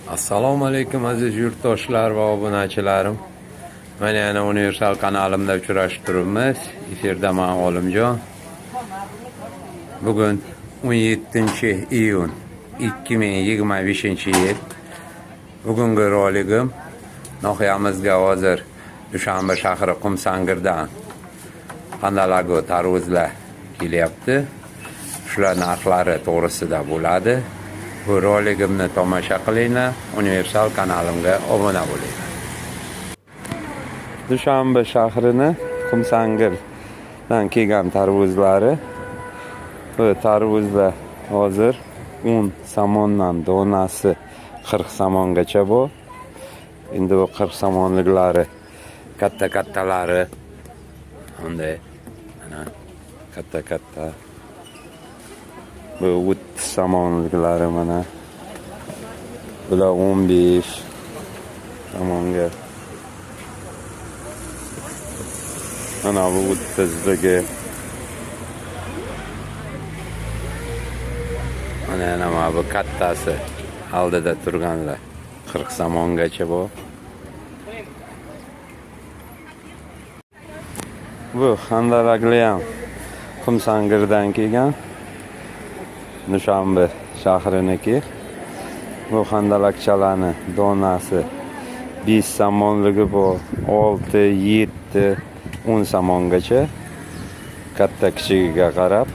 Assalomu alaykum aziz yurtdoshlar va obunachilarim. Mana yana Universal kanalimda uchrashib turibmiz. Efirda men Olimjon. Bugun 17-iyun 2025-yil. Bugungi roligim nohiyamizga hozir Dushanba shahri Qumsangirdan qandalagu tarvuzlar kelyapti. Shular narxlari to'g'risida bo'ladi. Bu roligimni tomosha qilinglar, Universal kanalimga obuna bo'linglar. Dushanba shahrini Qumsangirdan kelgan tarvuzlari. Bu tarvuzlar hozir 10 somondan donasi 40 somongacha bor. Endi bu 40 somonliklari katta-kattalari bunday mana katta-katta. Bu 30 somonliklari mana. Bular 15 somonga. Mana bu 30ligi. Mana bu kattasi oldida turganlar 40 somongacha bor. Bu handalakli ham Qumsangirdan kelgan. Dushanba shahriniki. Bu handalakchalarni donasi 5 somonligi bor, 6, 7, 10 somongacha. Katta kichigiga qarab